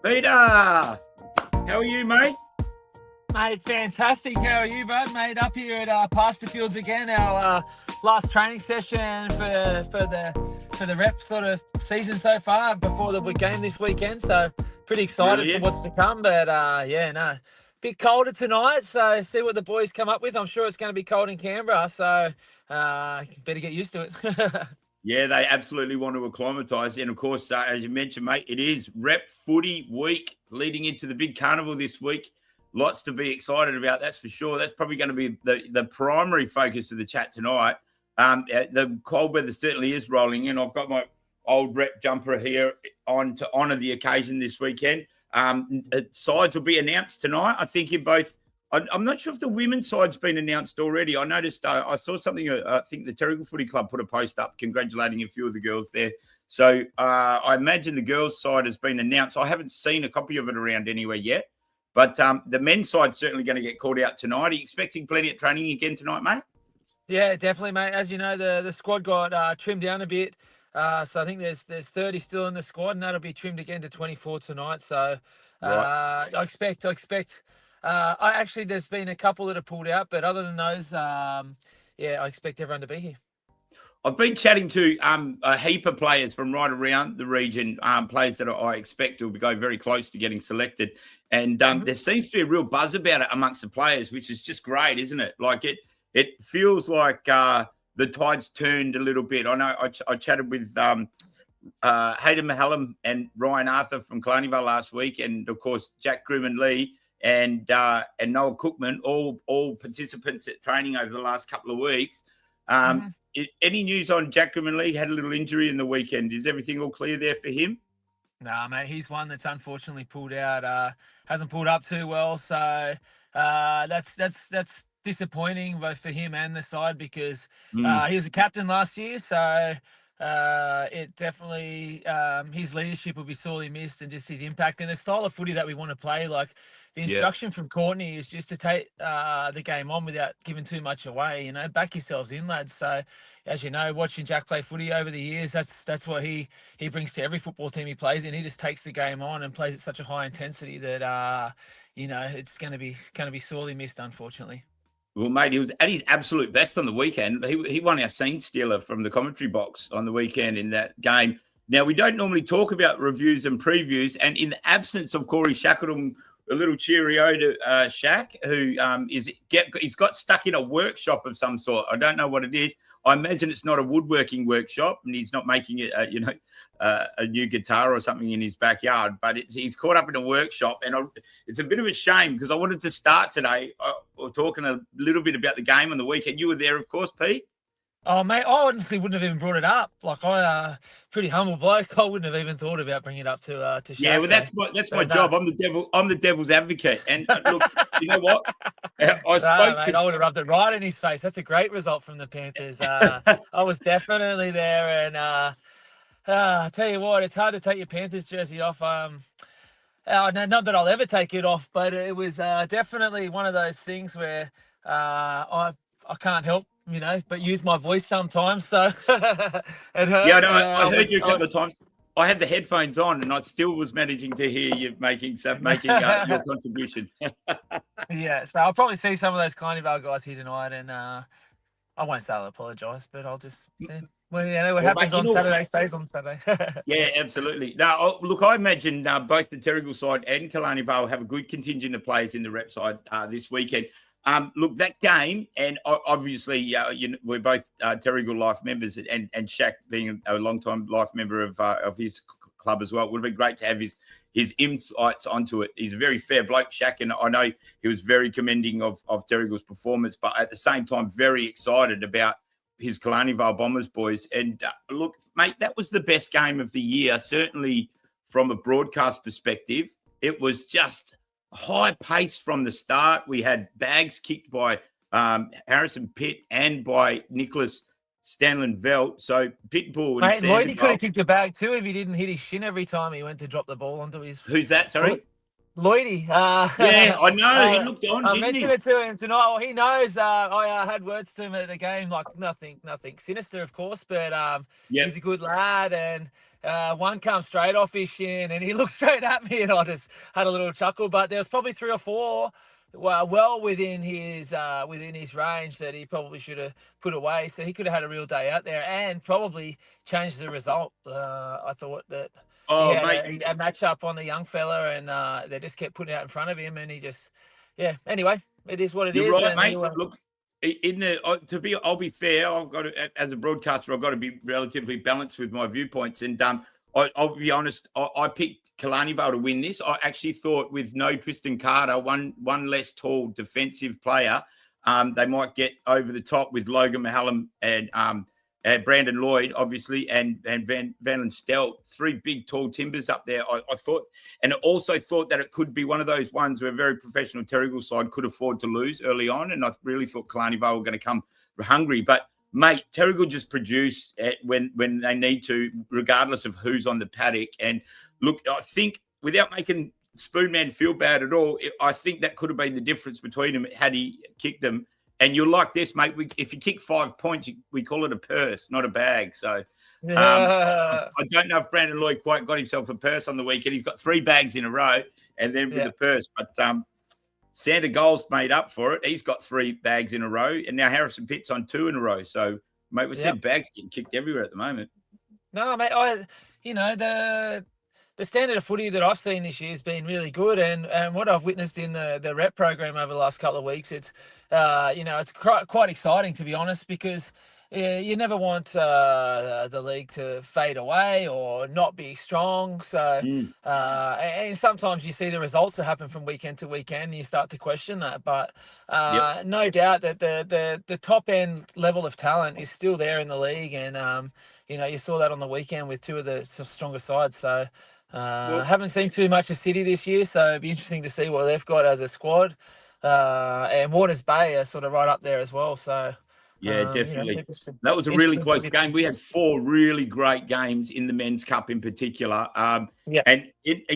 Peter, how are you, mate? Mate, fantastic. How are you, bud? Mate, up here at Pasterfields again. Our last training session for the Rep sort of season so far before the game this weekend. So pretty excited Brilliant. for what's to come. But bit colder tonight. So see what the boys come up with. I'm sure it's going to be cold in Canberra. So better get used to it. Yeah, they absolutely want to acclimatise. And, of course, as you mentioned, mate, it is Rep Footy week leading into the big carnival this week. Lots to be excited about, that's for sure. That's probably going to be the primary focus of the chat tonight. The cold weather certainly is rolling in. I've got my old Rep jumper here on to honour the occasion this weekend. Sides will be announced tonight. I think in both. I'm not sure if the women's side's been announced already. I noticed I saw something. I think the Terrigal Footy Club put a post up congratulating a few of the girls there. So I imagine the girls' side has been announced. I haven't seen a copy of it around anywhere yet. But the men's side's certainly going to get called out tonight. Are you expecting plenty of training again tonight, mate? Yeah, definitely, mate. As you know, the squad got trimmed down a bit. So I think there's 30 still in the squad, and that'll be trimmed again to 24 tonight. So Right. I expect. There's been a couple that have pulled out, but other than those, I expect everyone to be here. I've been chatting to a heap of players from right around the region, players that I expect will go very close to getting selected. And there seems to be a real buzz about it amongst the players, which is just great, isn't it? Like it feels like the tide's turned a little bit. I know I chatted with Hayden Mahallam and Ryan Arthur from Kalanival last week, and of course Jack Grimm Lee and Noel Cookman, all participants at training over the last couple of weeks. Any news on Jack Grimm Lee? Had a little injury in the weekend. Is everything all clear there for him? Nah, mate, he's one that's unfortunately pulled out. Hasn't pulled up too well, so that's disappointing both for him and the side because he was a captain last year, so it definitely his leadership will be sorely missed and just his impact and the style of footy that we want to play. Like the instruction from Courtney is just to take the game on without giving too much away. You know, back yourselves in, lads. So, as you know, watching Jack play footy over the years, that's what he brings to every football team he plays in. He just takes the game on and plays at such a high intensity that it's going to be sorely missed, unfortunately. Well, mate, he was at his absolute best on the weekend. He won our scene stealer from the commentary box on the weekend in that game. Now, we don't normally talk about reviews and previews, and in the absence of Corey Shackleton, a little cheerio to Shaq, who he's got stuck in a workshop of some sort. I don't know what it is. I imagine it's not a woodworking workshop, and he's not making it, a new guitar or something in his backyard. But he's caught up in a workshop, and it's a bit of a shame because I wanted to start today talking a little bit about the game on the weekend. You were there, of course, Pete. Oh, mate, I honestly wouldn't have even brought it up. Like, pretty humble bloke. I wouldn't have even thought about bringing it up to Shaq. Yeah, well, that's my job. I'm the devil's advocate. And look, you know what? I would have rubbed it right in his face. That's a great result from the Panthers. I was definitely there, and I tell you what, it's hard to take your Panthers jersey off. Not that I'll ever take it off, but it was definitely one of those things where I can't help, but use my voice sometimes. So it hurt. Yeah, I heard you a couple of times. I had the headphones on, and I still was managing to hear you making your contribution. Yeah, so I'll probably see some of those Kalanival guys here tonight, and I won't say I'll apologise, but I'll just. What happens on Saturday stays on Saturday. Yeah, absolutely. Now, look, I imagine both the Terrigal side and Kalanival have a good contingent of players in the Rep side this weekend. Look, that game, and obviously we're both Terrigal Life members, and Shaq being a long-time life member of his club as well. It would have been great to have his insights onto it. He's a very fair bloke, Shaq, and I know he was very commending of Terrigal's performance, but at the same time, very excited about his Kalanival Bombers boys. And look, mate, that was the best game of the year, certainly from a broadcast perspective. It was just high pace from the start. We had bags kicked by Harrison Pitt and by Nicholas Stanley-Velt. So Pitbull and Lloydie could have kicked a bag too if he didn't hit his shin every time he went to drop the ball onto his. Who's that? Sorry. Lloydie. Yeah, I know. He looked on, I didn't he? mentioned it to him tonight. Well, he knows. I had words to him at the game, like nothing sinister, of course, but he's a good lad, and one come straight off his shin, and he looked straight at me, and I just had a little chuckle. But there was probably 3 or 4 well within his range that he probably should have put away. So he could have had a real day out there and probably changed the result. I thought that he Oh, had mate, a match up on the young fella, and they just kept putting it out in front of him, and he just, yeah. Anyway, it is what it you're is. right, And mate. Look, I'll be fair. I've got to, as a broadcaster, I've got to be relatively balanced with my viewpoints. And I'll be honest. I picked Kalani Vale to win this. I actually thought with no Tristan Carter, one less tall defensive player, they might get over the top with Logan Mahallam and Brandon Lloyd, obviously, and Van Stel, 3 big, tall timbers up there. I thought, and I also thought that it could be one of those ones where a very professional Terrigal side could afford to lose early on. And I really thought Kalani Vale were going to come hungry. But, mate, Terrigal just produce when they need to, regardless of who's on the paddock. And, look, I think without making Spoonman feel bad at all, I think that could have been the difference between them had he kicked them. And you're like this, mate. If you kick 5 points, we call it a purse, not a bag. So I don't know if Brandon Lloyd quite got himself a purse on the weekend. He's got 3 bags in a row and then with the purse. But Sander Goals made up for it. He's got 3 bags in a row. And now Harrison Pitt's on 2 in a row. So, mate, we said bags getting kicked everywhere at the moment. No, mate, the standard of footy that I've seen this year has been really good, and what I've witnessed in the rep program over the last couple of weeks, it's it's quite exciting, to be honest, because you never want the league to fade away or not be strong. So and sometimes you see the results that happen from weekend to weekend, and you start to question that. But no doubt that the top end level of talent is still there in the league, and you saw that on the weekend with 2 of the stronger sides. So. Haven't seen too much of City this year, so it'd be interesting to see what they've got as a squad. And Waters Bay are sort of right up there as well. So yeah, definitely. That was a really close game. We had 4 really great games in the Men's Cup in particular. And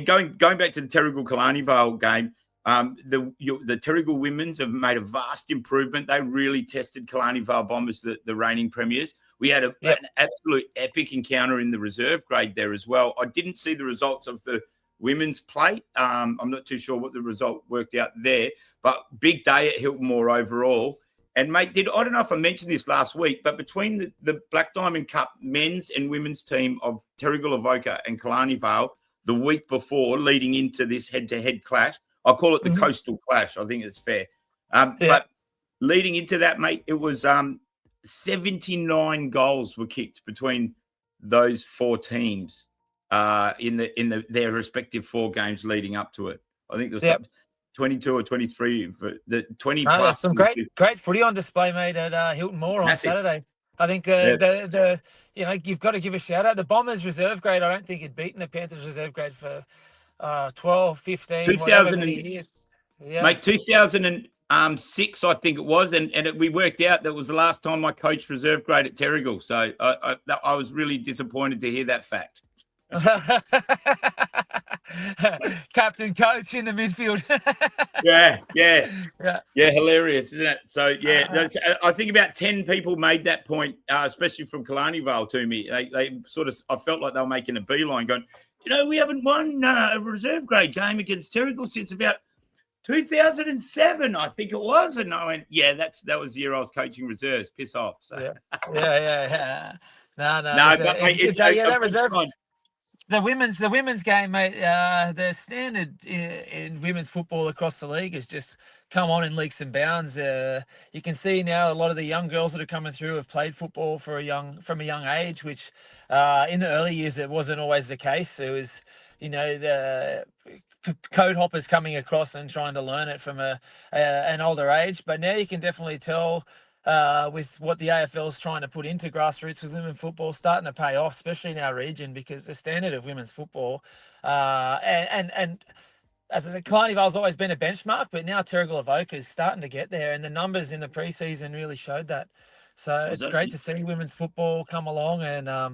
going back to the Terrigal Kalani Vale game, the Terrigal Women's have made a vast improvement. They really tested Kalani Vale Bombers, the reigning premiers. We had an absolute epic encounter in the reserve grade there as well. I didn't see the results of the women's play. I'm not too sure what the result worked out there, but big day at Hilton Moor overall. And, mate, I don't know if I mentioned this last week, but between the Black Diamond Cup men's and women's team of Terrigal Avoca and Kalani Vale the week before, leading into this head-to-head clash, I call it the Coastal Clash. I think it's fair. But leading into that, mate, it was 79 goals were kicked between those 4 teams in their respective 4 games leading up to it. I think there was 22 or 23 for the 20 plus. Some great footy on display, mate, at Hilton Moor on Saturday. I think you've got to give a shout out. The Bombers reserve grade, I don't think had beaten the Panthers reserve grade for 12, 15, 2000 years. Yeah. Mate, 2006, I think it was, and we worked out that was the last time I coached reserve grade at Terrigal. So I was really disappointed to hear that fact. Captain coach in the midfield. yeah, hilarious, isn't it? So I think about 10 people made that point, especially from Kalani Vale to me. They sort of, I felt like they were making a beeline, going, we haven't won a reserve grade game against Terrigal since about 2007, I think it was. And I went, that was the year I was coaching reserves. Piss off. So. Yeah. No. But mate, it's that reserve. The women's game, mate. The standard in women's football across the league has just come on in leaps and bounds. You can see now a lot of the young girls that are coming through have played football from a young age, which in the early years it wasn't always the case. It was, the code hoppers coming across and trying to learn it from an older age. But now you can definitely tell. With what the AFL is trying to put into grassroots with women's football, starting to pay off, especially in our region, because the standard of women's football, and as I said, Kalani Vale's always been a benchmark, but now Terrigal Avoca is starting to get there, and the numbers in the preseason really showed that. So it's great to see women's football come along, and I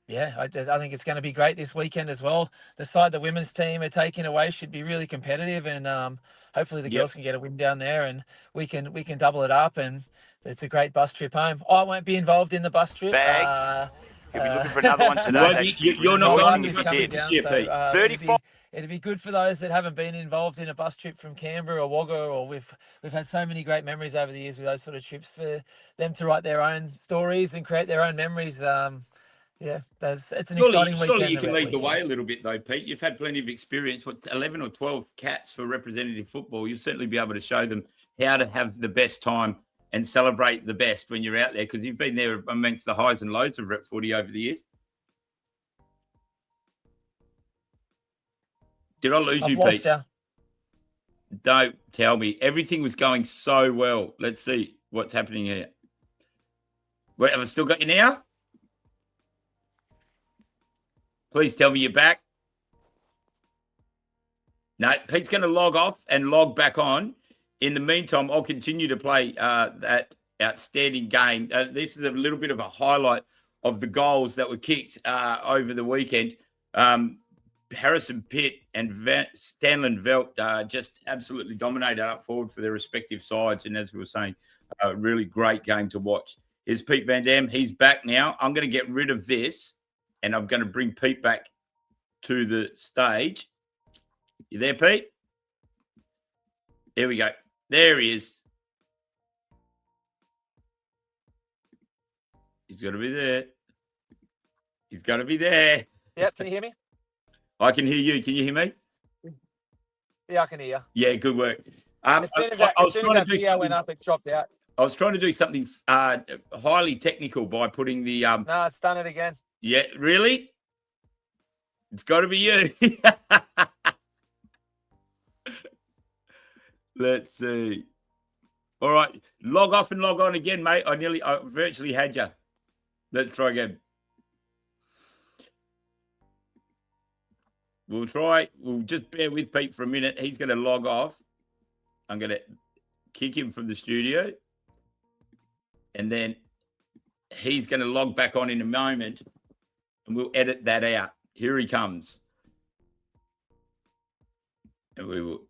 think it's going to be great this weekend as well. The side the women's team are taking away should be really competitive, and hopefully the girls can get a win down there, and we can double it up, and it's a great bus trip home. I won't be involved in the bus trip. Bags. You'll be looking for another one today. You're not going to is the bus coming trip this down, year, so, Pete. 35. It'd be good for those that haven't been involved in a bus trip from Canberra or Wagga, or we've had so many great memories over the years with those sort of trips for them to write their own stories and create their own memories. Yeah, it's an exciting weekend. Surely you can lead the weekend. way a little bit, though, Pete. You've had plenty of experience. 11 or 12 cats for representative football. You'll certainly be able to show them how to have the best time and celebrate the best when you're out there, because you've been there amongst the highs and lows of Rep Footy over the years. Did I lose you, Pete? You. Don't tell me. Everything was going so well. Let's see what's happening here. Wait, have I still got you now? Please tell me you're back. No, Pete's going to log off and log back on. In the meantime, I'll continue to play that outstanding game. This is a little bit of a highlight of the goals that were kicked over the weekend. Harrison Pitt and Stanley Velt just absolutely dominated up forward for their respective sides. And as we were saying, a really great game to watch. Here's Pete Van Dam. He's back now. I'm going to get rid of this, and I'm going to bring Pete back to the stage. You there, Pete? Here we go. There he is. He's got to be there. He's got to be there. Yep, can you hear me? I can hear you. Can you hear me? Yeah, I can hear you. Yeah, good work. As soon as that video went up, it dropped out. I was trying to do something highly technical by putting the No, it's done it again. Yeah, really? It's got to be you. Let's see. All right, log off and log on again, mate. I virtually had you. Let's try again. We'll try. We'll just bear with Pete for a minute. He's going to log off. I'm going to kick him from the studio. And then he's going to log back on in a moment. And we'll edit that out. Here he comes. And we will.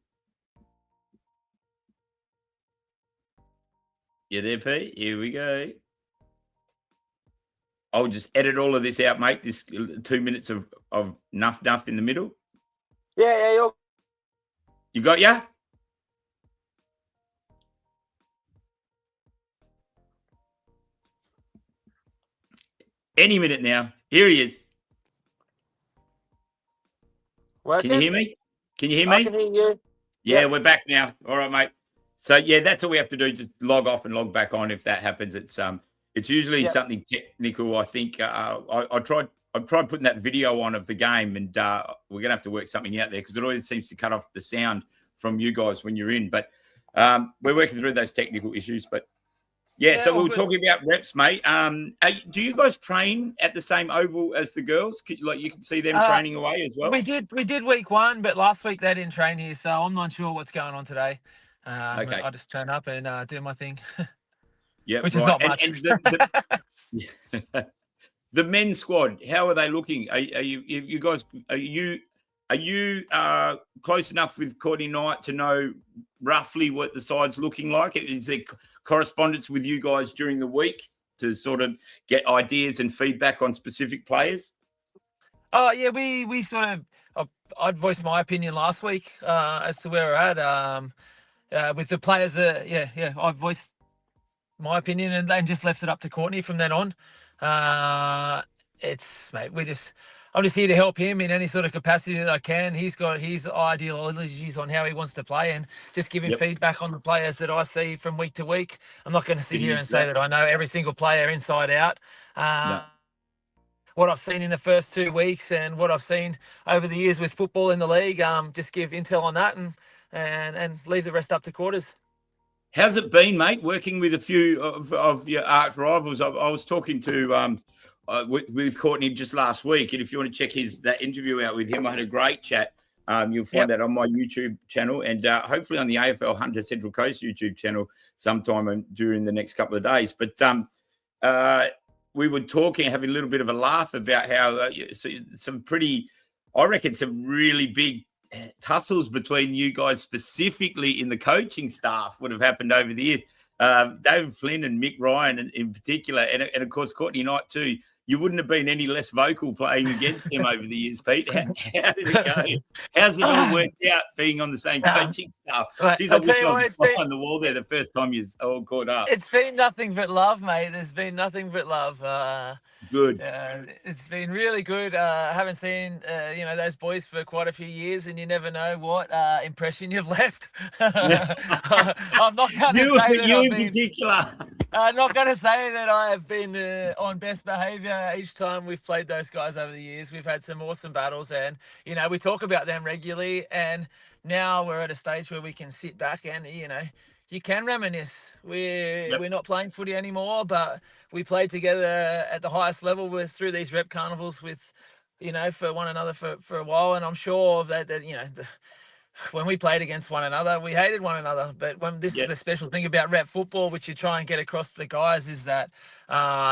You there, Pete? Here we go. I'll just edit all of this out, mate. Just 2 minutes of nuff in the middle. Yeah. You got ya? Any minute now. Here he is. Working? Can you hear me? Can you hear me? I can hear you. Yeah, Yep. we're back now. All right, mate. So yeah, that's all we have to do. Just log off and log back on. If that happens, it's usually something technical. I think I tried putting that video on of the game, and we're gonna have to work something out there because it always seems to cut off the sound from you guys when you're in. But we're working through those technical issues. But yeah, so we were talking about reps, mate. Do you guys train at the same oval as the girls? Like you can see them training away as well. We did week 1, but last week they didn't train here, so I'm not sure what's going on today. Okay. I just turn up and do my thing. Yeah, which is not much. And the men's squad, how are they looking? Are you guys close enough with Courtney Knight to know roughly what the side's looking like? Is there correspondence with you guys during the week to sort of get ideas and feedback on specific players? Oh yeah, we sort of I'd voiced my opinion last week as to where we're at. With the players, I voiced my opinion and just left it up to Courtney from then on. I'm just here to help him in any sort of capacity that I can. He's got his ideologies on how he wants to play, and just give him feedback on the players that I see from week to week. I'm not going to sit here and say that I know every single player inside out. No. What I've seen in the first 2 weeks and what I've seen over the years with football in the league, just give intel on that and leave the rest up to quarters. How's it been, mate, working with a few of your arch rivals? I was talking to with Courtney just last week, and if you want to check that interview out with him, I had a great chat. You'll find that on my YouTube channel, and hopefully on the AFL Hunter Central Coast YouTube channel sometime during the next couple of days. But we were talking, having a little bit of a laugh about how some really big tussles between you guys, specifically in the coaching staff, would have happened over the years. David Flynn and Mick Ryan in particular, and of course Courtney Knight too. you wouldn't have been any less vocal playing against them over the years, Pete. How did it go? How's it all worked out being on the same coaching staff? Jeez, I wish I was on the wall there the first time you all caught up. It's been nothing but love, mate. There's been nothing but love. Good. It's been really good. I haven't seen those boys for quite a few years, and you never know what impression you've left. I'm not going to say that you in particular. I'm not going to say that I have been on best behaviour each time we've played those guys over the years. We've had some awesome battles, and we talk about them regularly. And now we're at a stage where we can sit back and you can reminisce. We're not playing footy anymore, but we played together at the highest level through these rep carnivals with for one another for a while. And I'm sure that when we played against one another, we hated one another. But this is the special thing about rep football, which you try and get across to the guys, is that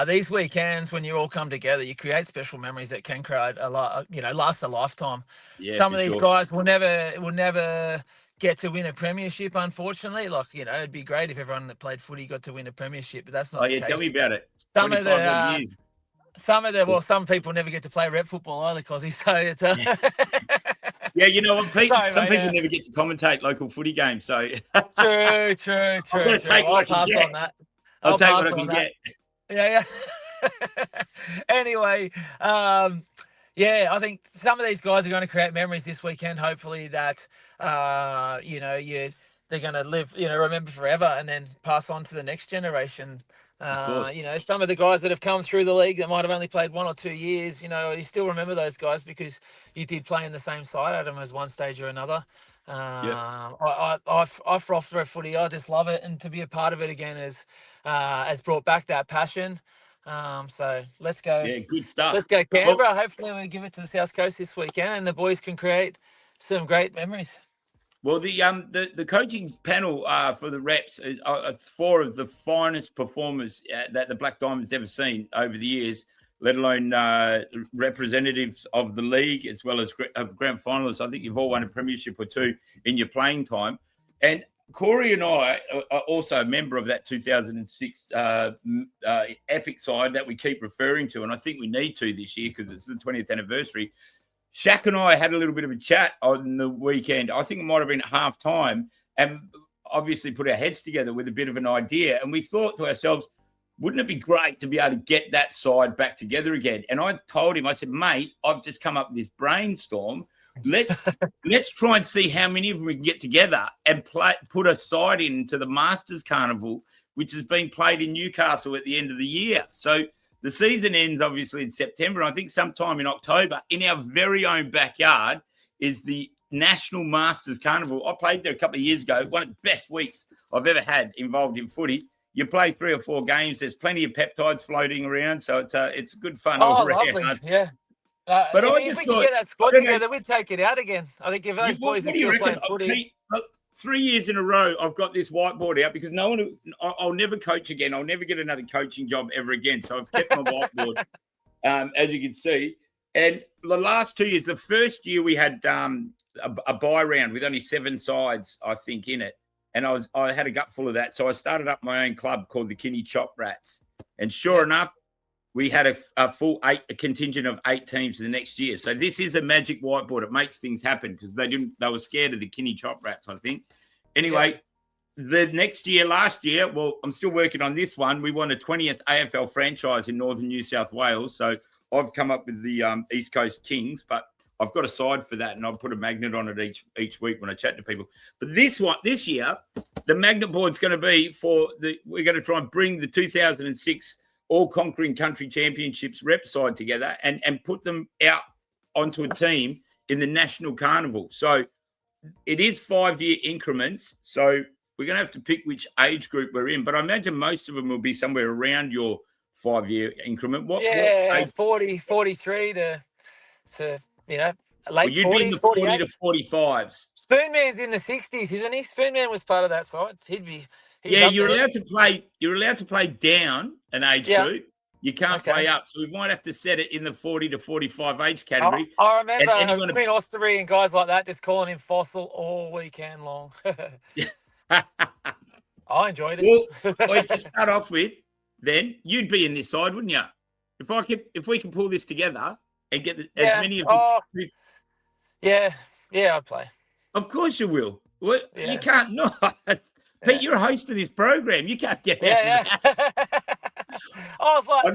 these weekends, when you all come together, you create special memories that can create last a lifetime. Yeah, some of these guys will never get to win a premiership, unfortunately. It'd be great if everyone that played footy got to win a premiership, but that's not the case. Tell me about it. Some people never get to play rep football either, Cozzy. So it's yeah, you know what, Pete? Some people never get to commentate local footy games. So true. I'm going to take what I can get. I'll take what I can get. Yeah. Anyway, I think some of these guys are going to create memories this weekend. Hopefully that they're going to live, remember forever, and then pass on to the next generation. Some of the guys that have come through the league that might have only played 1 or 2 years, you still remember those guys because you did play in the same side at them as one stage or another. I froth Rep Footy. I just love it, and to be a part of it again has brought back that passion. So let's go. Yeah, good stuff. Let's go Canberra. Hopefully we'll give it to the South Coast this weekend, and the boys can create some great memories. Well, the coaching panel for the reps are 4 of the finest performers that the Black Diamonds ever seen over the years, let alone representatives of the league as well as grand finalists. I think you've all won a premiership or 2 in your playing time. And Corey and I are also a member of that 2006 epic side that we keep referring to, and I think we need to this year because it's the 20th anniversary. Shaq and I had a little bit of a chat on the weekend. I think it might have been at half time, and obviously put our heads together with a bit of an idea. And we thought to ourselves, wouldn't it be great to be able to get that side back together again? And I told him, I said, mate, I've just come up with this brainstorm. Let's try and see how many of them we can get together and put a side into the Masters Carnival, which has been played in Newcastle at the end of the year. So the season ends obviously in September. I think sometime in October, in our very own backyard, is the National Masters Carnival. I played there a couple of years ago. One of the best weeks I've ever had involved in footy. You play 3 or 4 games. There's plenty of peptides floating around, so it's good fun all around. Lovely. Yeah. But if we could get that squad together, we'd take it out again. I think if those boys are still playing footy. 3 years in a row, I've got this whiteboard out because I'll never coach again. I'll never get another coaching job ever again. So I've kept my whiteboard, as you can see. And the last 2 years, the first year we had a bye round with only 7 sides, I think, in it. And I had a gut full of that. So I started up my own club called the Kinney Chop Rats. And sure enough, we had a full contingent of 8 teams the next year. So this is a magic whiteboard. It makes things happen because they were scared of the Kinney Chop Rats, I think. Anyway, the next year, last year, well, I'm still working on this one. We won a 20th AFL franchise in northern New South Wales. So I've come up with the East Coast Kings, but I've got a side for that, and I'll put a magnet on it each week when I chat to people. But this year, the magnet board's going to be we're going to try and bring the 2006 all-conquering country championships rep side together and put them out onto a team in the National Carnival. So it is 5-year increments. So we're going to have to pick which age group we're in. But I imagine most of them will be somewhere around your 5-year increment. What age? 40, 43 to late well, you'd 40s, be in the 40 to 45s. Spoonman's in the 60s, isn't he? Spoonman was part of that side. You're allowed to play down an age group. You can't play up. So we might have to set it in the 40 to 45 age category. I remember Queen Osterbury and guys like that just calling him Fossil all weekend long. I enjoyed it. Well, to start off with, then you'd be in this side, wouldn't you? if we can pull this together and get as many of the I'd play. Of course you will. Well, you can't not. Pete, you're a host of this program. You can't get out of that. I was like,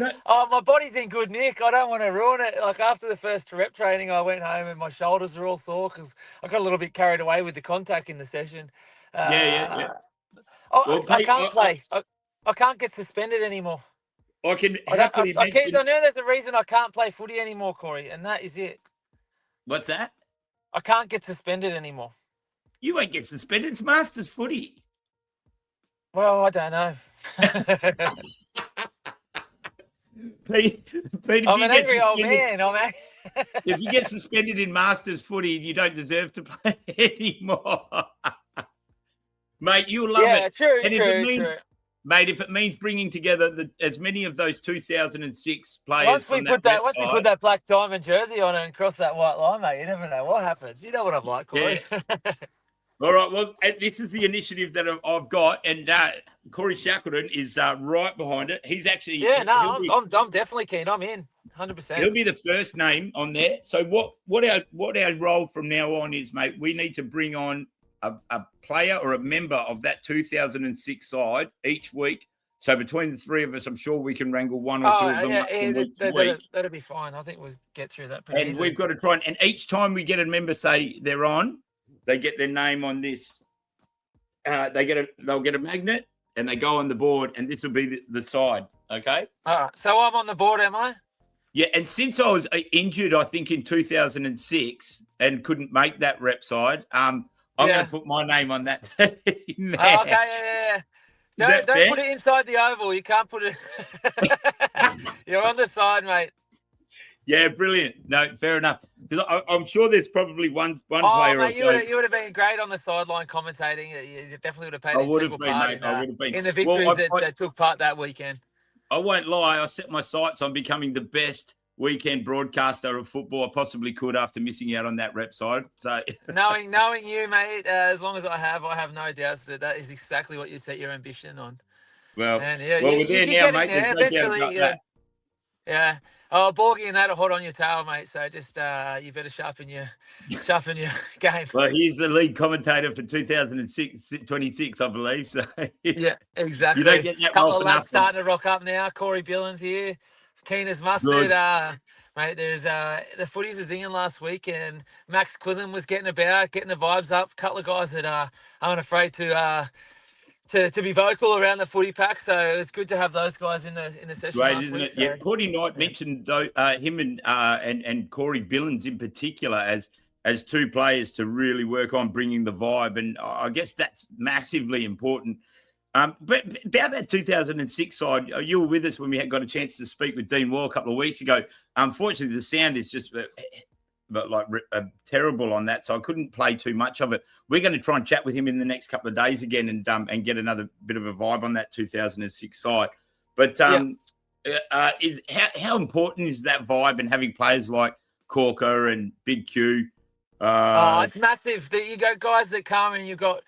my body's in good nick. I don't want to ruin it. Like after the first rep training, I went home and my shoulders were all sore because I got a little bit carried away with the contact in the session. Yeah. I can't play. I can't get suspended anymore. I can happily mention... I know there's a reason I can't play footy anymore, Corey, and that is it. What's that? I can't get suspended anymore. You won't get suspended. It's Masters footy. Well, I don't know. Pete, I'm an angry old man. If you get suspended in Masters footy, you don't deserve to play anymore. Mate, you'll love it. True, True. Mate, if it means bringing together as many of those 2006 players once we put that black diamond jersey on and cross that white line, mate, you never know what happens. You know what I'm like, Corey. Yeah. All right, well, this is the initiative that I've got, and Corey Shackleton is right behind it. He's actually... I'm definitely keen. I'm in, 100%. He'll be the first name on there. So what our role from now on is, mate, we need to bring on a player or a member of that 2006 side each week. So between the three of us, I'm sure we can wrangle one or two of them up from week to week. That'll be fine. I think we'll get through that pretty easily. We've got to try and each time we get a member say they're on, they get their name on this. They'll get a magnet and they go on the board, and this will be the side. Okay. All right. So I'm on the board, am I? Yeah. And since I was injured, I think in 2006 and couldn't make that rep side, I'm going to put my name on that team. Oh, okay. Yeah. Don't put it inside the oval. You can't put it. You're on the side, mate. Yeah, brilliant. No, fair enough. Because I'm sure there's probably one player mate, or so. You would have been great on the sideline commentating. You definitely would have played. I would have been, mate. I would have been in the victories that took part that weekend. I won't lie. I set my sights on becoming the best weekend broadcaster of football I possibly could after missing out on that rep side. So knowing you, mate, as long as I have no doubts that is exactly what you set your ambition on. Well, we're there now, mate. There's no doubt about that. Yeah. Oh, Borgie and that are hot on your tail, mate. So just you better sharpen your game. Well, he's the lead commentator for 2026, I believe. So yeah, exactly. You don't get that couple role of lads starting to rock up now. Corey Billins here, keen as mustard. Mate, there's the footies was in last week, and Max Quillen was getting the vibes up. A couple of guys that aren't afraid to be vocal around the footy pack, so it's good to have those guys in the session. Great, isn't it? So, yeah, Cordy Knight mentioned him and Corey Billins in particular as two players to really work on bringing the vibe, and I guess that's massively important. But about that 2006 side, you were with us when we got a chance to speak with Dean Wall a couple of weeks ago. Unfortunately, the sound is just terrible on that, so I couldn't play too much of it. We're going to try and chat with him in the next couple of days again and get another bit of a vibe on that 2006 side. But is how important is that vibe and having players like Corker and Big Q? It's massive. You got guys that come and you've got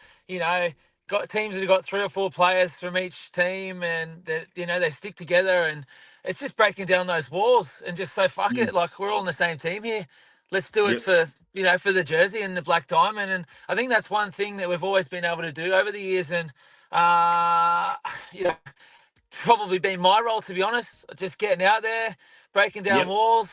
got teams that have got 3 or 4 players from each team, and that they stick together, and it's just breaking down those walls and just say fuck it, like we're all on the same team here. Let's do it for the jersey and the black diamond. And I think that's one thing that we've always been able to do over the years. And, probably been my role, to be honest, just getting out there, breaking down walls,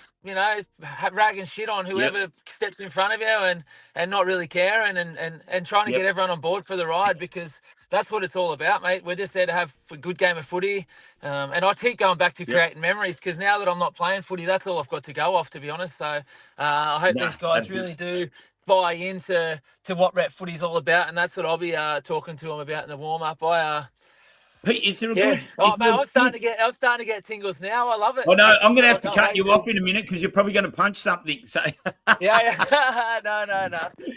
ragging shit on whoever steps in front of you and not really caring and trying to get everyone on board for the ride, because that's what it's all about, mate. We're just there to have a good game of footy. And I keep going back to creating memories, because now that I'm not playing footy, that's all I've got to go off, to be honest. So I hope these guys really do buy into what Rep Footy is all about. And that's what I'll be talking to them about in the warm-up. Pete, is there a good... I'm starting to get tingles now. I love it. Oh, no, I'm going to have to cut you off in a minute because you're probably going to punch something. So yeah. No.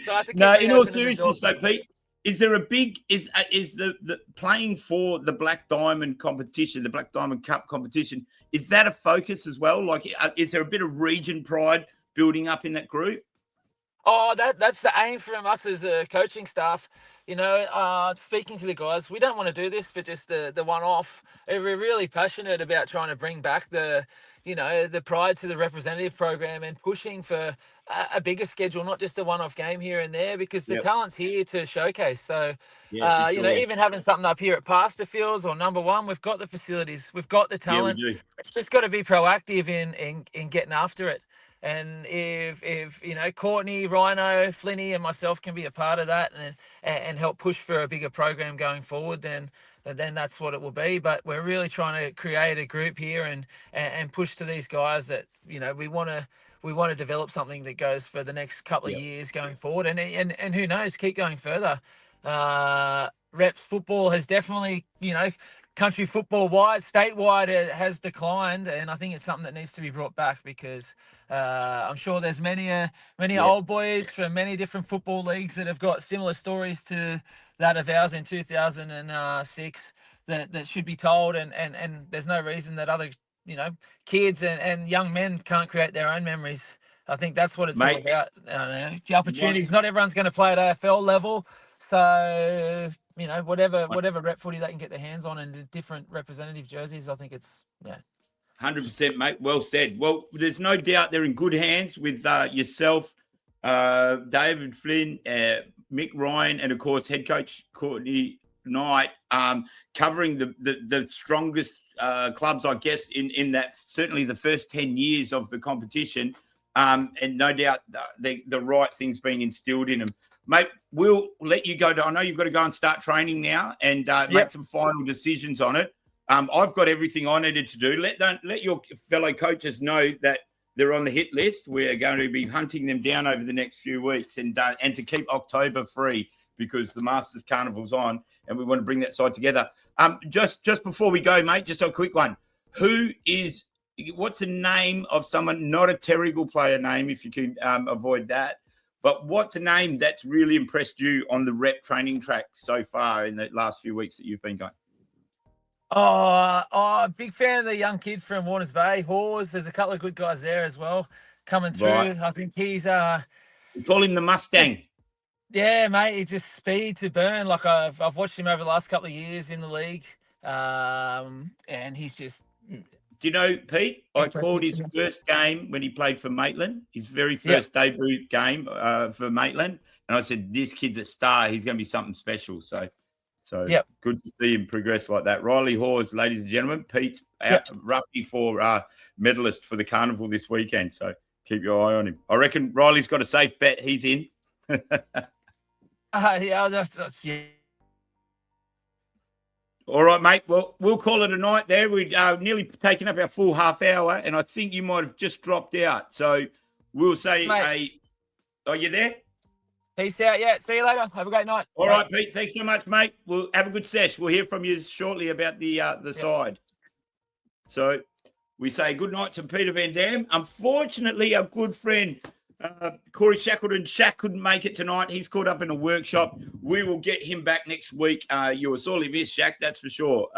So I have to in all seriousness, though, Pete, is there a big... Is the playing for the Black Diamond competition, the Black Diamond Cup competition, is that a focus as well? Like, is there a bit of region pride building up in that group? Oh, that's the aim from us as a coaching staff. Speaking to the guys, we don't want to do this for just the one-off. We're really passionate about trying to bring back the pride to the representative program and pushing for a bigger schedule, not just a one-off game here and there, because the talent's here to showcase. So, Yeah, for sure. even having something up here at Pastor Fields or number one, we've got the facilities, we've got the talent. Yeah, we do. It's just got to be proactive in getting after it. And if Courtney, Rhino, Flinny, and myself can be a part of that and help push for a bigger program going forward, then that's what it will be. But we're really trying to create a group here and push to these guys that we want to develop something that goes for the next couple of years going forward, and who knows, keep going further. Reps football has definitely, country football wide, statewide, it has declined, and I think it's something that needs to be brought back because I'm sure there's many old boys from many different football leagues that have got similar stories to that of ours in 2006 that should be told, and there's no reason that other kids and young men can't create their own memories. I think that's what it's all about. The opportunities. Not everyone's going to play at AFL level, so whatever rep footy they can get their hands on and different representative jerseys, I think it's 100%, mate. Well said. Well, there's no doubt they're in good hands with yourself, David Flynn, Mick Ryan, and of course head coach Courtney Knight, covering the strongest clubs, I guess, in that certainly the first 10 years of the competition. And no doubt the right things being instilled in them. Mate, we'll let you go. I know you've got to go and start training now and make some final decisions on it. I've got everything I needed to do. Let your fellow coaches know that they're on the hit list. We're going to be hunting them down over the next few weeks and to keep October free because the Masters Carnival's on and we want to bring that side together. Just before we go, mate, just a quick one. What's the name of someone, not a Terrigal player name, if you can avoid that, but what's a name that's really impressed you on the rep training track so far in the last few weeks that you've been going? Big fan of the young kid from Warners Bay, Hawes. There's a couple of good guys there as well coming through. Right. I think he's we call him the Mustang. Yeah, mate, he's just speed to burn. Like I've watched him over the last couple of years in the league. And he's just Do you know, Pete, I called his first game when he played for Maitland, his very first debut game for Maitland. And I said, this kid's a star. He's going to be something special. So good to see him progress like that. Riley Hawes, ladies and gentlemen, Pete's roughly for medalist for the carnival this weekend. So keep your eye on him. I reckon Riley's got a safe bet. He's in. That's All right, mate. Well, we'll call it a night there. We've nearly taken up our full half hour, and I think you might have just dropped out. So we'll say, are you there? Peace out. Yeah, see you later. Have a great night. All right, Pete. Thanks so much, mate. We'll have a good sesh. We'll hear from you shortly about the side. So we say good night to Peter Van Dam. Unfortunately, our good friend Corey Shackleton, Shaq couldn't make it tonight. He's caught up in a workshop. We will get him back next week. You were sorely missed, Shaq, that's for sure.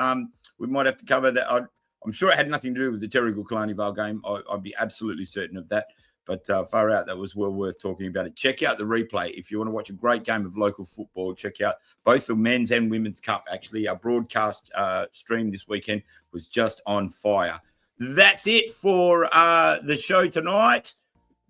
We might have to cover that. I'm sure it had nothing to do with the Terrigal Killarney Vale game. I'd be absolutely certain of that. But far out, that was well worth talking about it. Check out the replay. If you want to watch a great game of local football, check out both the men's and women's cup. Actually, our broadcast stream this weekend was just on fire. That's it for the show tonight.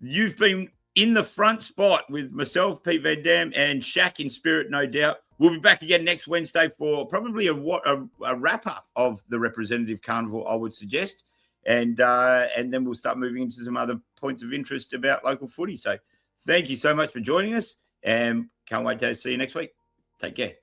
You've been in the front spot with myself, Pete Van Dam, and Shaq in spirit, no doubt. We'll be back again next Wednesday for probably a wrap-up of the Representative Carnival, I would suggest. And then we'll start moving into some other points of interest about local footy. So thank you so much for joining us, and can't wait to see you next week. Take care.